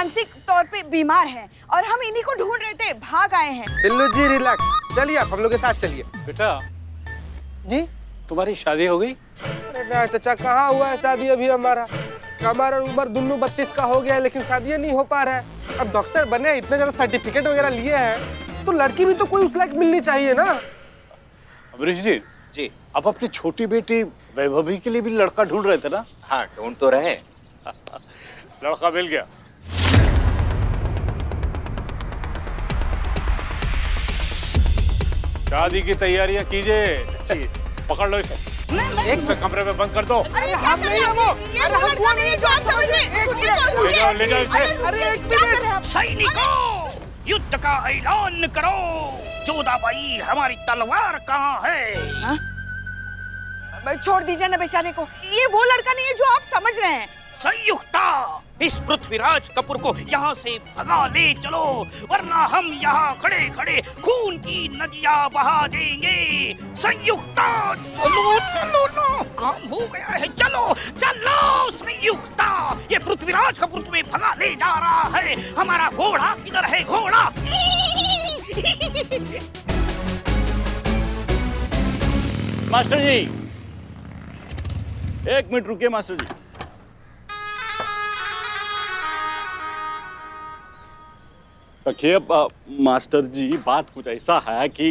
मानसिक तौर पे बीमार हैं और हम इन्हीं को ढूंढ रहे थे, भाग आए हैं। बिल्लू जी रिलैक्स, चलिए आप हम लोग के साथ चलिए। बेटा जी तुम्हारी शादी हो गई? अरे ना चाचा, कहाँ हुआ है शादी अभी हमारा उम्र दोनों 32 का हो गया है, लेकिन शादी नहीं हो पा रहा है। अब डॉक्टर बने, इतने ज्यादा सर्टिफिकेट वगैरह लिए हैं, तो लड़की भी तो कोई उस लायक मिलनी चाहिए ना। अमरीश जी, आप अपनी छोटी बेटी वैभवी के लिए भी लड़का ढूंढ रहे थे ना? हाँ, ढूंढ तो रहे। लड़का मिल गया। शादी की तैयारियां कीजिए। पकड़ लो इसे, एक कमरे में बंद कर दो। अरे हम नहीं है वो, अरे हम वो नहीं है जो आप समझ रहे। ले जाओ इसे। अरे एक मिनट, सैनिकों, युद्ध का ऐलान करो। जोधाबाई, हमारी तलवार कहाँ है? छोड़ दीजिए ना बेचारे को, ये वो लड़का नहीं है जो आप समझ रहे हैं। संयुक्ता, इस पृथ्वीराज कपूर को यहाँ से भगा ले चलो, वरना हम यहाँ खड़े खड़े खून की नदियाँ बहा देंगे। संयुक्ता, चलो चलो ना, काम हो गया है, चलो चलो संयुक्ता, ये पृथ्वीराज कपूर तुम्हें भगा ले जा रहा है। हमारा घोड़ा किधर है? घोड़ा मास्टर जी, एक मिनट रुकिए मास्टर जी। देखिए मास्टर जी, बात कुछ ऐसा है कि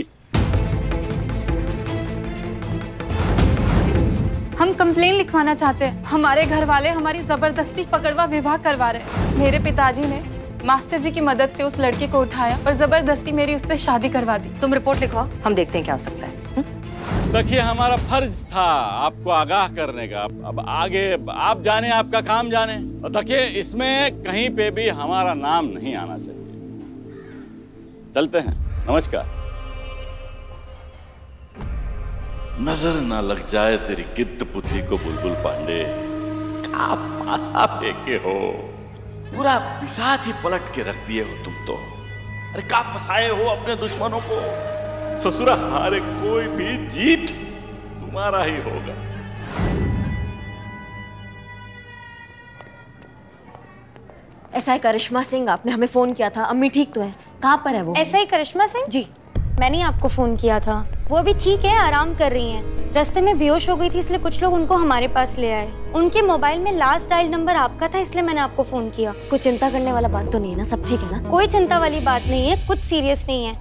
हम कंप्लेन लिखवाना चाहते हैं। हमारे घर वाले हमारी जबरदस्ती पकड़वा विवाह करवा रहे हैं। मेरे पिताजी ने मास्टर जी की मदद से उस लड़के को उठाया और जबरदस्ती मेरी उससे शादी करवा दी। तुम रिपोर्ट लिखवाओ, हम देखते हैं क्या हो सकता है। देखिए, हमारा फर्ज था आपको आगाह करने का। अब आगे आप जाने, आपका काम जाने। और देखिए, इसमें कहीं पे भी हमारा नाम नहीं आना चाहिए। चलते हैं, नमस्कार। नजर ना लग जाए तेरी गिद्ध बुद्धि को बुलबुल पांडे, क्या पासा फेंके हो, पूरा पिसाद ही पलट के रख दिए हो तुम तो। अरे क्या फंसाए हो अपने दुश्मनों को। ससुरा हारे कोई भी जीत तुम्हारा ही होगा। एसआई करिश्मा सिंह, आपने हमें फोन किया था। अम्मी ठीक तो है? कहाँ पर है वो? एसआई करिश्मा सिंह जी, मैंने आपको फोन किया था। वो अभी ठीक है, आराम कर रही हैं। रास्ते में बेहोश हो गई थी, इसलिए कुछ लोग उनको हमारे पास ले आए। उनके मोबाइल में लास्ट डायल नंबर आपका था, इसलिए मैंने आपको फोन किया। कोई चिंता करने वाला बात तो नहीं है ना? सब ठीक है ना? कोई चिंता वाली बात नहीं है, कुछ सीरियस नहीं है।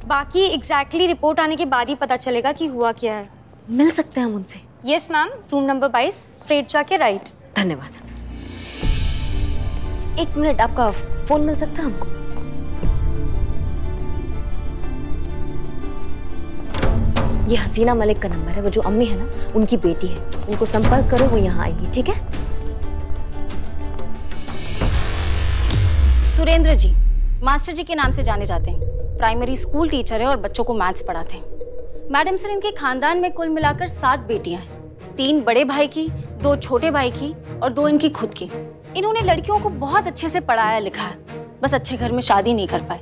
बाकी एग्जैक्टली रिपोर्ट आने के बाद ही पता चलेगा कि हुआ क्या है। मिल सकते हैं हम उनसे? Yes ma'am, room number 22, straight जाके राइट। धन्यवाद। एक मिनट, आपका फोन मिल सकता है हमको? ये हसीना मलिक का नंबर है, वो जो अम्मी है ना, उनकी बेटी है। उनको संपर्क करो, वो यहाँ आएगी, ठीक है? सुरेंद्र जी मास्टर जी के नाम से जाने जाते हैं। प्राइमरी स्कूल टीचर है और बच्चों को मैथ्स पढ़ाते हैं। मैडम सर, इनके खानदान में कुल मिलाकर 7 बेटियां हैं। 3 बड़े भाई की, 2 छोटे भाई की और 2 इनकी खुद की। इन्होंने लड़कियों को बहुत अच्छे से पढ़ाया लिखा है, बस अच्छे घर में शादी नहीं कर पाए,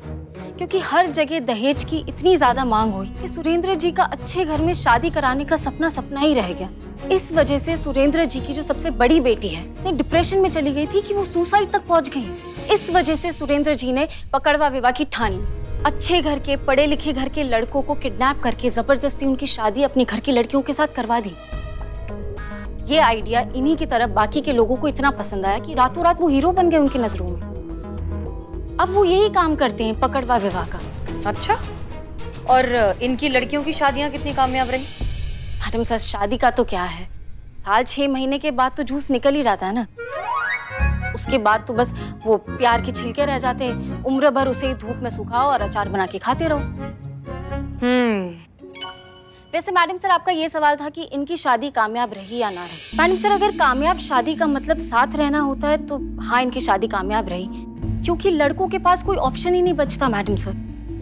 क्योंकि हर जगह दहेज की इतनी ज्यादा मांग हुई कि सुरेंद्र जी का अच्छे घर में शादी कराने का सपना सपना ही रह गया। इस वजह से सुरेंद्र जी की जो सबसे बड़ी बेटी है, इतने डिप्रेशन में चली गई थी कि वो सुसाइड तक पहुंच गई। इस वजह से सुरेंद्र जी ने पकड़वा विवाह की ठान ली। अच्छे घर के, पढ़े लिखे घर के लड़कों को किडनैप करके जबरदस्ती उनकी शादी अपने घर की लड़कियों के साथ करवा दी। ये आइडिया इन्हीं की तरफ बाकी के लोगों को इतना पसंद आया कि रातों रात वो हीरो बन गए उनकी नजरों में। अब वो यही काम करते हैं, पकड़वा विवाह का। अच्छा, और इनकी लड़कियों की शादियां कितनी कामयाब रही? मैडम सर, शादी का तो क्या है, साल 6 महीने के बाद तो जूस निकल ही जाता है ना। उसके बाद तो बस वो प्यार के छिलके रह जाते हैं। उम्र भर उसे धूप में सुखाओ और अचार बना के खाते रहो। वैसे मैडम सर, आपका ये सवाल था कि इनकी शादी कामयाब रही या ना रही। मैडम सर, अगर कामयाब शादी का मतलब साथ रहना होता है तो हाँ, इनकी शादी कामयाब रही, क्योंकि लड़कों के पास कोई ऑप्शन ही नहीं बचता। मैडम सर,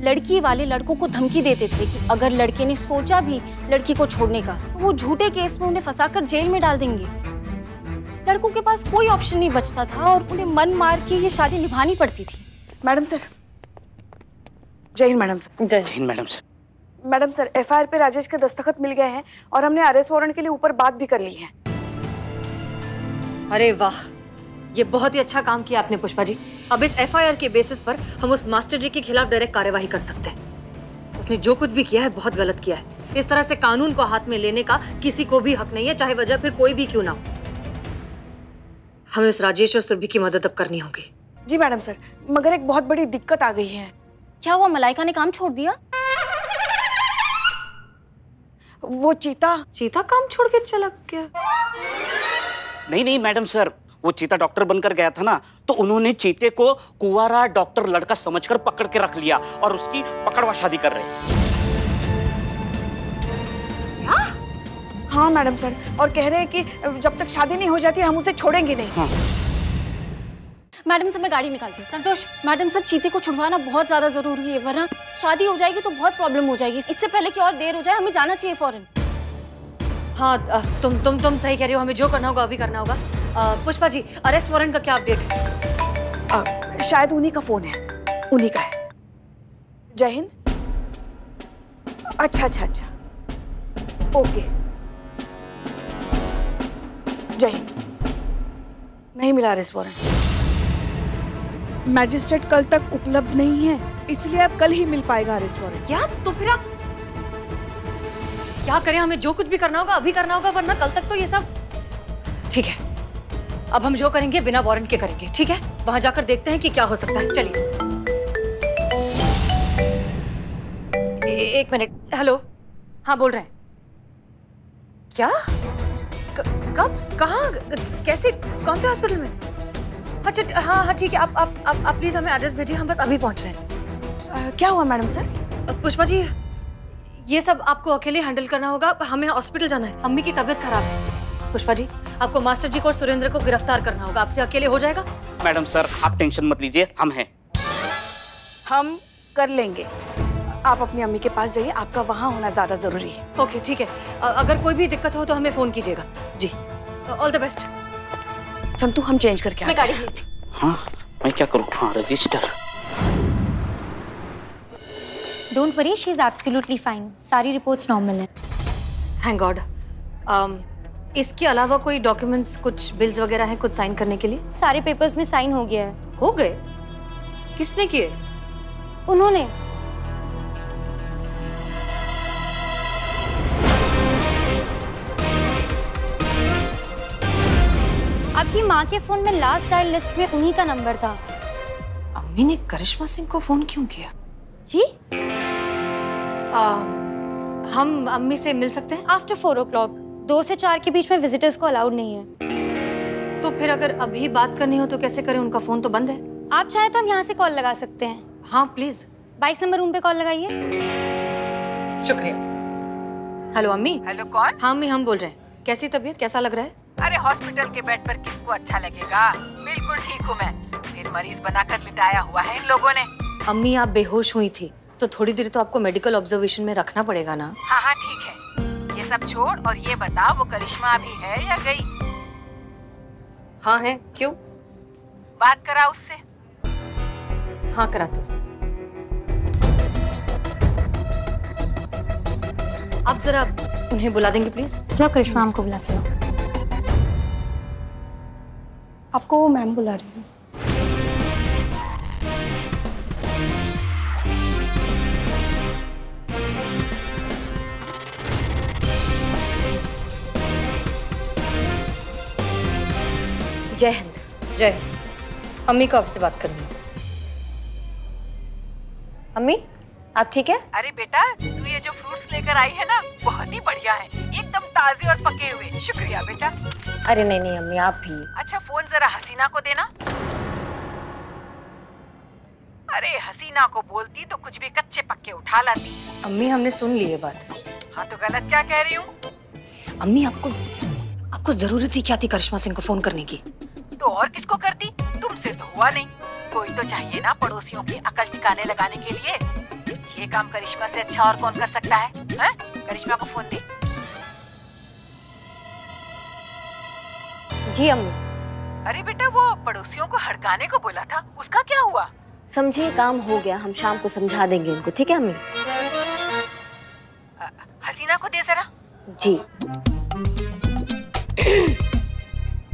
लड़की वाले लड़कों को धमकी देते थे कि अगर लड़के ने सोचा भी लड़की को छोड़ने का तो वो झूठे केस में उन्हें फंसाकर जेल में डाल देंगे। लड़कों के पास कोई ऑप्शन नहीं बचता था और उन्हें मन मार के ये शादी निभानी पड़ती थी। Madam sir, Jai Hind madam sir. Jai Hind madam sir. Madam sir, FIR पे राजेश के दस्तखत मिल गए हैं और हमने अरेस्ट वारंट के लिए ऊपर बात भी कर ली है। अरे वाह, ये बहुत ही अच्छा काम किया आपने पुष्पा जी। अब इस FIR के बेसिस पर हम उस मास्टर जी के खिलाफ डायरेक्ट कार्यवाही कर सकते हैं। उसने जो कुछ भी किया है बहुत गलत किया है। इस तरह से कानून को हाथ में लेने का किसी को भी हक नहीं है, चाहे वजह फिर कोई भी क्यों ना हो। हमें उस राजेश और सुरभि की मदद अब करनी होगी। जी मैडम सर, मगर एक बहुत बड़ी दिक्कत आ गई है। क्या हुआ? मलाइका ने काम छोड़ दिया? वो चीता काम छोड़ के चला गया? नहीं मैडम सर, वो चीता डॉक्टर बनकर गया था ना, तो उन्होंने चीते को कुंवारा डॉक्टर लड़का समझकर पकड़ के रख लिया और उसकी पकड़वा शादी कर रहे हैं। क्या? हाँ मैडम सर, और कह रहे हैं कि जब तक शादी नहीं हो जाती हम उसे छोड़ेंगे नहीं। हाँ। मैडम सर, मैं गाड़ी निकालती हूँ। संतोष, मैडम सर, चीते को छुड़वाना बहुत ज्यादा जरूरी है, वरना शादी हो जाएगी तो बहुत प्रॉब्लम हो जाएगी। इससे पहले कि और देर हो जाए, हमें जाना चाहिए फौरन। हाँ, तुम सही कह रही हो, हमें जो करना होगा अभी करना होगा। पुष्पा जी, अरेस्ट वारंट का क्या अपडेट है? शायद उन्हीं का फोन है, उन्हीं का है। जय हिंद। अच्छा, ओके, जय हिंद। नहीं मिला अरेस्ट वारंट। मैजिस्ट्रेट कल तक उपलब्ध नहीं है, इसलिए अब कल ही मिल पाएगा अरेस्ट वारंट। क्या? तो फिर आप क्या करें? हमें जो कुछ भी करना होगा अभी करना होगा, वरना कल तक तो ये सब। ठीक है, अब हम जो करेंगे बिना वारंट के करेंगे, ठीक है? वहां जाकर देखते हैं कि क्या हो सकता है। चलिए। एक मिनट। हेलो, हाँ बोल रहे हैं। क्या? कब? कहाँ? कैसे? कौन से हॉस्पिटल में? अच्छा, हाँ ठीक है, आप प्लीज हमें एड्रेस भेजिए, हम बस अभी पहुंच रहे हैं। क्या हुआ मैडम सर? पुष्पा जी, ये सब आपको अकेले हैंडल करना होगा, हमें हॉस्पिटल जाना है, अम्मी की तबीयत खराब है। पुष्पा जी, आपको मास्टर जी को और सुरेंद्र को गिरफ्तार करना होगा, आपसे अकेले हो जाएगा? मैडम सर, आप टेंशन मत लीजिए, हम हैं। हम कर लेंगे। आप अपनी अम्मी के पास जाइए, आपका वहाँ होना ज्यादा जरूरी है। ओके ठीक है, अगर कोई भी दिक्कत हो तो हमें फोन कीजिएगा। जी, ऑल द बेस्ट। संतु, हम चेंज करके मैं गाड़ी लेती। हाँ, मैं क्या करूँ? हाँ, register. Don't worry, she is absolutely fine. सारी रिपोर्ट्स नॉर्मल हैं। Thank God. इसके अलावा कोई डॉक्यूमेंट्स, कुछ बिल्स वगैरह हैं कुछ साइन करने के लिए? सारे पेपर्स में साइन हो गया है। हो गए? किसने किए? उन्होंने। आपकी माँ के फोन में लास्ट डायल लिस्ट में उन्हीं का नंबर था। अम्मी ने करिश्मा सिंह को फोन क्यों किया? जी, हम अम्मी से मिल सकते हैं? After 4 o'clock। 2 से 4 के बीच में विजिटर्स को अलाउड नहीं है। तो फिर अगर अभी बात करनी हो तो कैसे करें? उनका फोन तो बंद है। आप चाहे तो हम यहाँ से कॉल लगा सकते हैं। हाँ प्लीज। 22 नंबर रूम पे कॉल लगाइए। शुक्रिया। हेलो अम्मी। हेलो, कौन? हाँ अम्मी, हम बोल रहे हैं। कैसी तबीयत, कैसा लग रहा है? अरे हॉस्पिटल के बेड पर किसको अच्छा लगेगा? बिल्कुल ठीक हूँ मैं। फिर मरीज बनाकर लिटाया हुआ है इन लोगों ने। अम्मी, आप बेहोश हुई थी तो थोड़ी देर तो आपको मेडिकल ऑब्जर्वेशन में रखना पड़ेगा ना। हाँ ठीक है, ये सब छोड़ और ये बता, वो करिश्मा अभी है या गई? हाँ है। क्यों? बात करा उससे। हाँ कराती हूँ। आप जरा उन्हें बुला देंगे प्लीज? जाओ करिश्मा मैम को बुला के आओ। आपको वो मैम बुला रही है। जय हिंद। जय हिंद। अम्मी को आपसे बात करनी है। अम्मी, आप ठीक है? अरे बेटा, तू ये जो फ्रूट्स लेकर आई है ना, बहुत ही बढ़िया है, एकदम ताजे और पके हुए। शुक्रिया बेटा। अरे नहीं अम्मी, आप भी। अच्छा, फोन जरा हसीना को देना। अरे हसीना को बोलती तो कुछ भी कच्चे पक्के उठा लाती। अम्मी, हमने सुन ली ये बात। हाँ तो गलत क्या कह रही हूँ? अम्मी, आपको जरूरत ही क्या थी करिश्मा सिंह को फोन करने की? तो और किसको करती? तुमसे तो हुआ नहीं। कोई तो चाहिए ना पड़ोसियों की अकल ठिकाने लगाने के लिए। ये काम करिश्मा से अच्छा और कौन कर सकता है? करिश्मा को फोन दे। जी अम्मी। अरे बेटा, वो पड़ोसियों को हड़काने को बोला था, उसका क्या हुआ? समझिए, काम हो गया, हम शाम को समझा देंगे उनको, ठीक है अम्मी? हसीना को दे जरा। जी।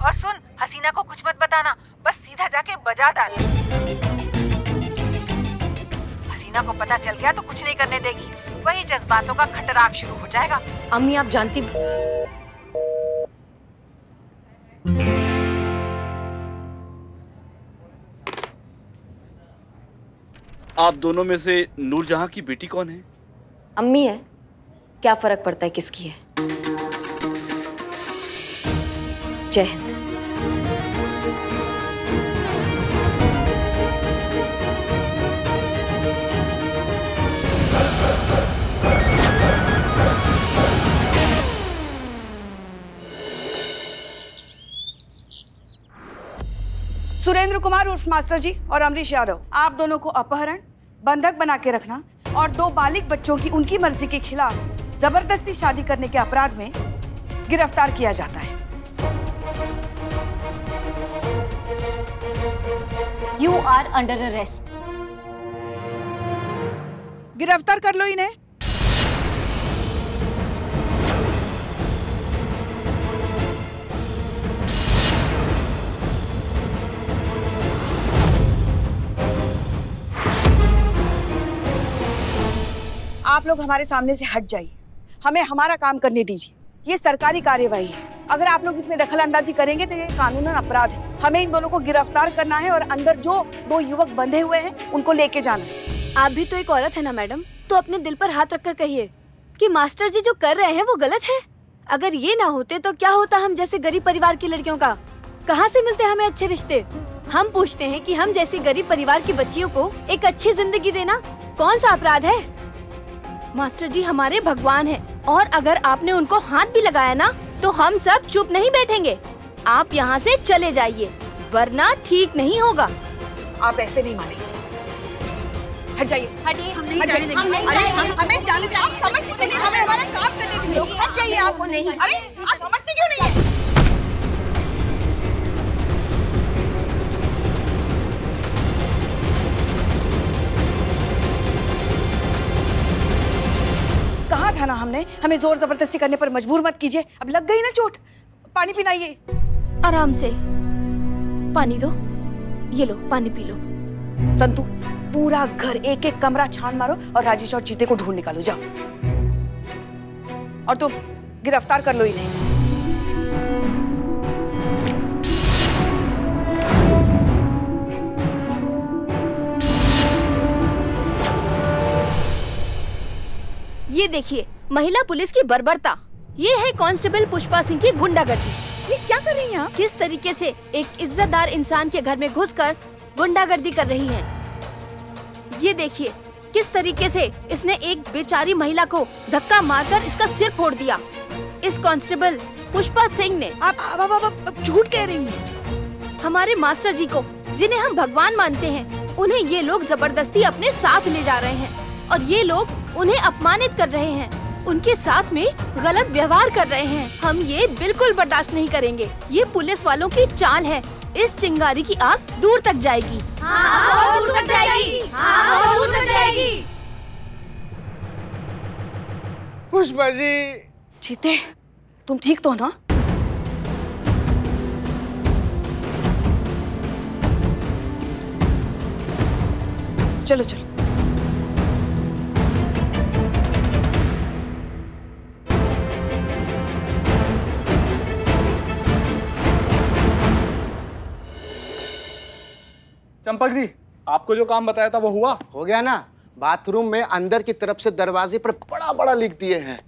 और सुन, हसीना को कुछ मत बताना, बस सीधा जाके बजा डाल। हसीना को पता चल गया तो कुछ नहीं करने देगी, वही जज्बातों का खटराक शुरू हो जाएगा। अम्मी आप जानती, आप दोनों में से नूरजहां की बेटी कौन है? अम्मी है, क्या फर्क पड़ता है किसकी है। जय हिंद। सुरेंद्र कुमार उर्फ मास्टर जी और अमरीश यादव, आप दोनों को अपहरण, बंधक बना के रखना और 2 बालिग बच्चों की उनकी मर्जी के खिलाफ जबरदस्ती शादी करने के अपराध में गिरफ्तार किया जाता है। You are under arrest. गिरफ्तार कर लो इन्हें। आप लोग हमारे सामने से हट जाइए, हमें हमारा काम करने दीजिए। ये सरकारी कार्यवाही है, अगर आप लोग इसमें दखल अंदाजी करेंगे तो ये कानूनन अपराध है। हमें इन दोनों को गिरफ्तार करना है और अंदर जो 2 युवक बंधे हुए हैं उनको लेके जाना है। आप भी तो एक औरत है ना मैडम, तो अपने दिल पर हाथ रखकर कहिए कि मास्टर जी जो कर रहे हैं वो गलत है। अगर ये ना होते तो क्या होता हम जैसे गरीब परिवार की लड़कियों का? कहाँ से मिलते हमें अच्छे रिश्ते? हम पूछते हैं कि हम जैसी गरीब परिवार की बच्चियों को एक अच्छी जिंदगी देना कौन सा अपराध है? मास्टर जी हमारे भगवान हैं और अगर आपने उनको हाथ भी लगाया ना तो हम सब चुप नहीं बैठेंगे। आप यहाँ से चले जाइए वरना ठीक नहीं होगा। आप ऐसे नहीं मानेंगे, हट जाइए। हटिए, हम नहीं हट जाने जाइए। देंगे। हमें जाने दीजिए। आप समझते नहीं, हमें हमारा काम करने दीजिए। हट जाइए आप। नहीं, अरे आप समझते क्यों नहीं है? कहा था ना हमने, हमें जोर जबरदस्ती करने पर मजबूर मत कीजिए। अब लग गई ना चोट, पानी पिलाइए। आराम से पानी दो, ये लो पानी पी लो। संतू, पूरा घर एक एक कमरा छान मारो और राजेश और चीते को ढूंढ निकालो, जाओ। और तुम गिरफ्तार कर लो इन्हें। ये देखिए महिला पुलिस की बर्बरता। ये है कांस्टेबल पुष्पा सिंह की गुंडागर्दी। ये क्या कर रही हैं आप? किस तरीके से एक इज्जतदार इंसान के घर में घुसकर गुंडागर्दी कर रही हैं। ये देखिए किस तरीके से इसने एक बेचारी महिला को धक्का मारकर इसका सिर फोड़ दिया। इस कांस्टेबल पुष्पा सिंह ने। आप झूठ कह रही हैं। हमारे मास्टर जी को, जिन्हें हम भगवान मानते हैं, उन्हें ये लोग जबरदस्ती अपने साथ ले जा रहे हैं और ये लोग उन्हें अपमानित कर रहे हैं, उनके साथ में गलत व्यवहार कर रहे हैं। हम ये बिल्कुल बर्दाश्त नहीं करेंगे। ये पुलिस वालों की चाल है। इस चिंगारी की आग दूर तक जाएगी। हाँ, दूर तक जाएगी। हाँ, दूर तक जाएगी। पुष्पा जी। चीते, तुम ठीक तो ना? चलो चलो। चंपक जी, आपको जो काम बताया था वो हुआ? हो गया ना। बाथरूम में अंदर की तरफ से दरवाजे पर बड़ा बड़ा लिख दिए हैं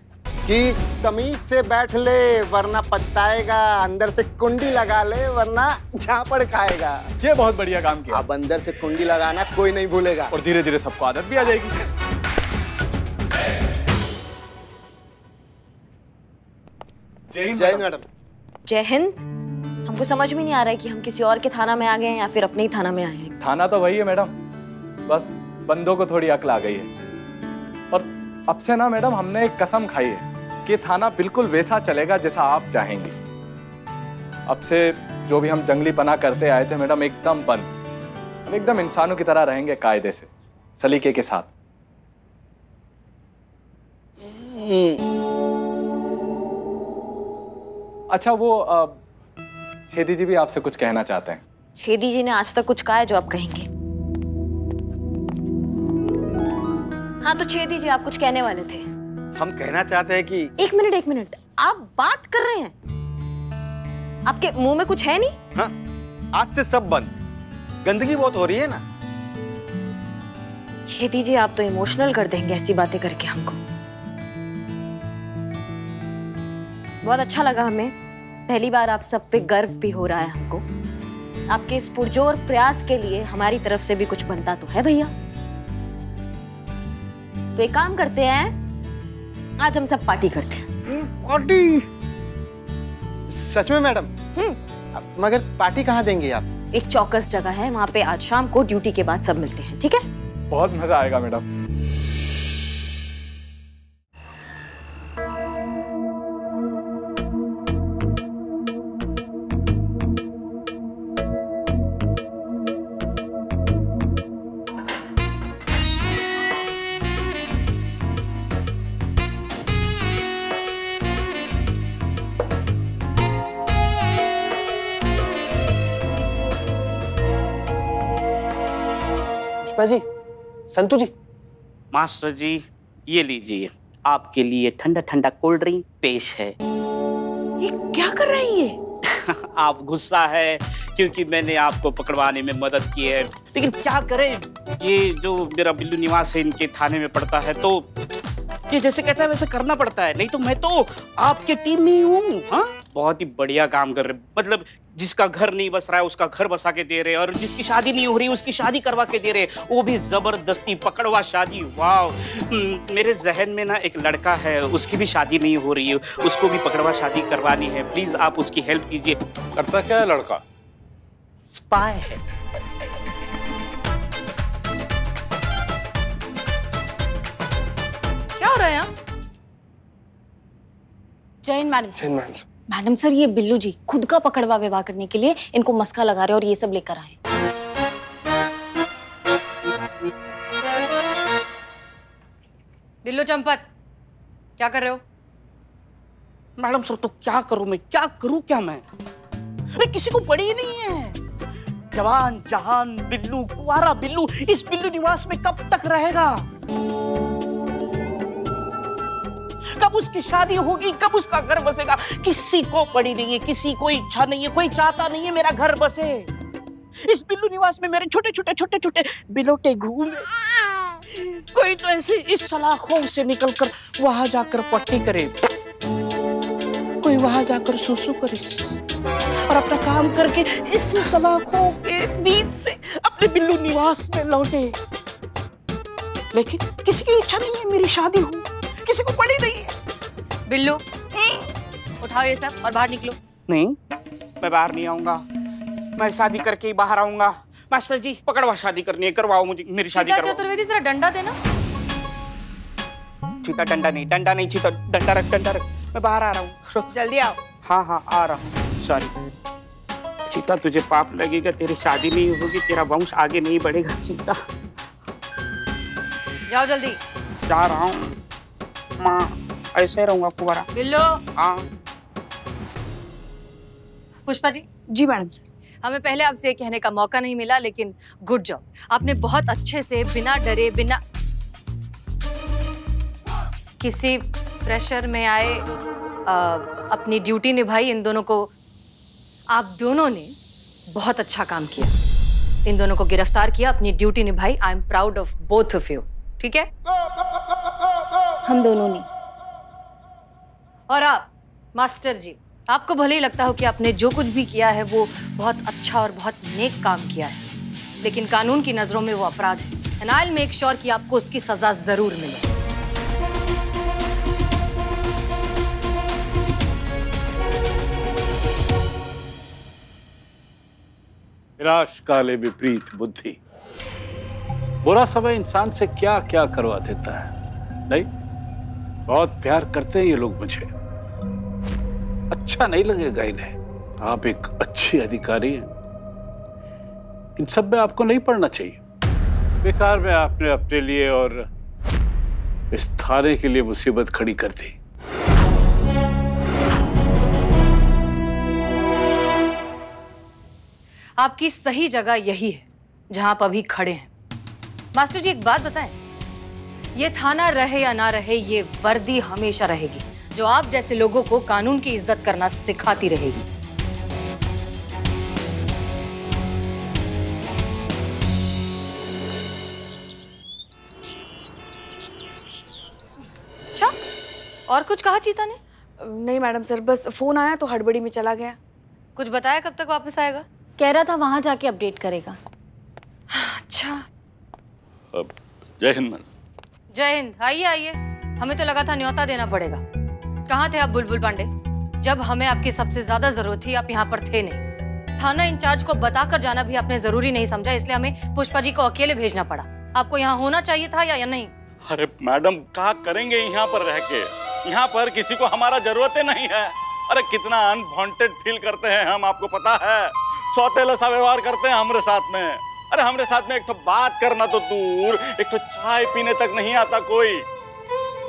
कि तमीज से बैठ ले वरना पछताएगा, अंदर से कुंडी लगा ले वरना झापड़ खाएगा। ये बहुत बढ़िया काम किया। अब अंदर से कुंडी लगाना कोई नहीं भूलेगा और धीरे धीरे सबको आदत भी आ जाएगी। जय हिंद मैडम। जय हिंद। हमको समझ में नहीं आ रहा है कि हम किसी और के थाना में आ गए हैं या फिर अपने ही थाना में आए हैं। थाना तो वही है मैडम, बस बंदों को थोड़ी अक्ल आ गई है। और अब से ना मैडम हमने एक कसम खाई है कि थाना बिल्कुल वैसा चलेगा जैसा आप चाहेंगी। अब से जो भी हम जंगलीपना करते आए थे मैडम, एकदम बंद। हम एकदम इंसानों की तरह रहेंगे, कायदे से, सलीके के साथ। अच्छा, वो छेदी जी भी आपसे कुछ कहना चाहते हैं। छेदी जी ने आज तक कुछ कहा है जो आप कहेंगे? हाँ तो छेदी जी, आप कुछ कहने वाले थे। हम कहना चाहते हैं कि एक मिनट, आप बात कर रहे हैं? आपके मुंह में कुछ है नहीं? हाँ, आज से सब बंद। गंदगी बहुत हो रही है ना। छेदी जी, आप तो इमोशनल कर देंगे ऐसी बातें करके हमको। बहुत अच्छा लगा हमें, पहली बार आप सब पे गर्व भी हो रहा है हमको। आपके इस पुरजोर प्रयास के लिए हमारी तरफ से भी कुछ बनता तो है भैया। तो एक काम करते हैं, आज हम सब पार्टी करते हैं। पार्टी? सच में मैडम? मगर पार्टी कहाँ देंगे आप? एक चौकस जगह है, वहां पे आज शाम को ड्यूटी के बाद सब मिलते हैं, ठीक है? बहुत मजा आएगा मैडम। पुष्पा जी, संतू जी। मास्टर जी, ये लीजिए, आपके लिए ठंडा ठंडा कोल्ड ड्रिंक पेश है। ये क्या कर रही है? आप गुस्सा है क्योंकि मैंने आपको पकड़वाने में मदद की है, लेकिन क्या करें, ये जो मेरा बिल्लू निवास है इनके थाने में पड़ता है, तो ये जैसे कहता है वैसे करना पड़ता है। नहीं तो मैं तो आपके टीम में ही हूँ। हाँ, बहुत ही बढ़िया काम कर रहे, मतलब जिसका घर नहीं बस रहा है उसका घर बसा के दे रहे, और जिसकी शादी नहीं हो रही उसकी शादी करवा के दे रहे, वो भी जबरदस्ती पकड़वा शादी। वाह, मेरे जहन में ना एक लड़का है, उसकी भी शादी नहीं हो रही है, उसको भी पकड़वा शादी करवानी है। प्लीज आप उसकी हेल्प कीजिए। करता क्या है लड़का? स्पाई है। क्या हो रहा है यहाँ? Jain madam. Jain madam. Madam sir, ये बिल्लू जी खुद का पकड़वा विवाह करने के लिए इनको मस्का लगा रहे और ये सब लेकर आए। बिल्लू चंपत, क्या कर रहे हो? मैडम सर, तो क्या करूं मैं, क्या करूं क्या मैं? अरे किसी को पड़ी ही नहीं है। जवान जहान बिल्लू, कुंवारा बिल्लू इस बिल्लू निवास में कब तक रहेगा? कब उसकी शादी होगी, कब उसका घर बसेगा? किसी को पड़ी नहीं है, किसी को इच्छा नहीं है, कोई चाहता नहीं है मेरा घर बसे। इस बिल्लू निवास में मेरे छोटे छोटे बिलोटे घूमे। कोई तो ऐसे इस सलाखों से निकलकर वहां जाकर पट्टी करे, कोई वहां जाकर सुसु करे और अपना काम करके इस सलाखों के बीच से अपने बिल्लू निवास में लौटे। लेकिन किसी की इच्छा नहीं है मेरी शादी हो, किसी को पड़ी नहीं है। बिल्लू, उठाओ ये सब और बाहर निकलो। नहीं, मैं बाहर नहीं आऊंगा, मैं शादी करके ही बाहर आऊंगा। मास्टर जी, पकड़वा शादी करनी है, करवाओ मुझे, मेरी शादी करवाओ। चतुर्वेदी, जरा डंडा देना। चीता डंडा नहीं चीता, डंडा रख। मैं बाहर आ रहा हूँ, जल्दी आओ। हाँ आ रहा हूँ, सॉरी। चीता, तुझे पाप लगेगा, तेरी शादी नहीं होगी, तेरा वंश आगे नहीं बढ़ेगा। चीता, जाओ जल्दी। जा रहा हूँ माँ, ऐसे रहूंगा कुंवारा। बिल्लू। हाँ। पुष्पा जी। जी मैडम सर। हमें पहले आपसे ये कहने का मौका नहीं मिला, लेकिन गुड जॉब, आपने बहुत अच्छे से बिना डरे, बिना किसी प्रेशर में आए अपनी ड्यूटी निभाई। इन दोनों को, आप दोनों ने बहुत अच्छा काम किया, इन दोनों को गिरफ्तार किया, अपनी ड्यूटी निभाई। I am proud of both of you, ठीक है? हम दोनों ने। और आप मास्टर जी, आपको भले ही लगता हो कि आपने जो कुछ भी किया है वो बहुत अच्छा और बहुत नेक काम किया है, लेकिन कानून की नजरों में वो अपराध है, and I will make sure कि आपको उसकी सजा जरूर मिले। विनाश काले विपरीत बुद्धि। बुरा समय इंसान से क्या क्या करवा देता है। नहीं, बहुत प्यार करते हैं ये लोग मुझे, अच्छा नहीं लगेगा इन्हें। आप एक अच्छी अधिकारी हैं, इन सब में आपको नहीं पढ़ना चाहिए। बेकार में आपने अपने लिए और इस थाने के लिए मुसीबत खड़ी कर दी। आपकी सही जगह यही है जहां आप अभी खड़े हैं। मास्टर जी, एक बात बताएं, ये थाना रहे या ना रहे, ये वर्दी हमेशा रहेगी, जो आप जैसे लोगों को कानून की इज्जत करना सिखाती रहेगी। अच्छा, और कुछ कहा चीता ने? नहीं मैडम सर, बस फोन आया तो हड़बड़ी में चला गया। कुछ बताया कब तक वापस आएगा? कह रहा था वहां जाके अपडेट करेगा। अच्छा, जय हिंद मैडम। जय हिंद। आइए आइए, हमें तो लगा था न्योता देना पड़ेगा। कहाँ थे आप बुलबुल पांडे? जब हमें आपकी सबसे ज्यादा जरूरत थी आप यहाँ पर थे नहीं। थाना इंचार्ज को बताकर जाना भी आपने जरूरी नहीं समझा, इसलिए हमें पुष्पा जी को अकेले भेजना पड़ा। आपको यहाँ होना चाहिए था या नहीं? अरे मैडम, क्या करेंगे यहाँ पर रह के? यहाँ पर किसी को हमारा जरूरत ही नहीं है। अरे कितना अनवांटेड फील करते हैं हम, आपको पता है। सौतेला सा व्यवहार करते हैं हमारे साथ में। अरे हमारे साथ में एक तो बात करना तो दूर, एक तो चाय पीने तक नहीं आता कोई।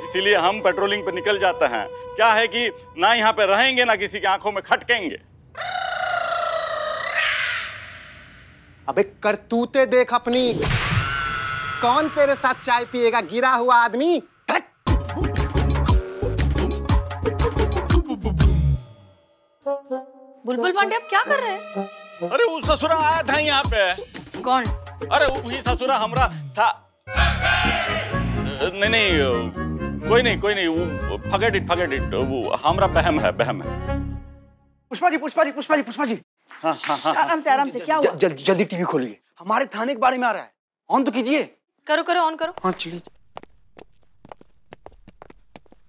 इसीलिए हम पेट्रोलिंग पे निकल जाते हैं। क्या है कि ना यहाँ पे रहेंगे ना किसी की आंखों में खटकेंगे। अबे करतूते देख अपनी। कौन तेरे साथ चाय पिएगा, गिरा हुआ आदमी? बुलबुल पांडे, आप क्या कर रहे हैं? अरे वो ससुरा आया था यहाँ पे। कौन? अरे वही ससुरा हमरा नहीं, कोई नहीं, फॉरगेट इट, वो हमरा बहम है। पुष्पा जी। हाँ। आराम से क्या हुआ? जल्दी टीवी खोलिए, हमारे थाने के बारे में आ रहा है। ऑन तो कीजिए। करो ऑन करो। हाँ चलिए।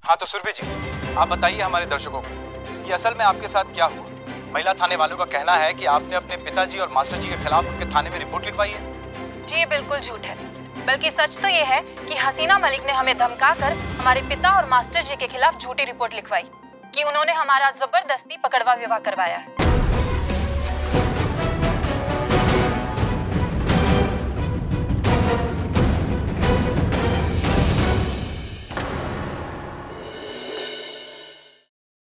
हाँ तो सुरभि जी, आप बताइए हमारे दर्शकों को कि असल में आपके साथ क्या हुआ। महिला थाने वालों का कहना है कि आपने अपने पिताजी और मास्टर जी के खिलाफ उनके थाने में रिपोर्ट लिखवाई है। जी ये बिल्कुल झूठ है, बल्कि सच तो ये है कि हसीना मलिक ने हमें धमकाकर हमारे पिता और मास्टर जी के खिलाफ झूठी रिपोर्ट लिखवाई कि उन्होंने हमारा जबरदस्ती पकड़वा विवाह करवाया है।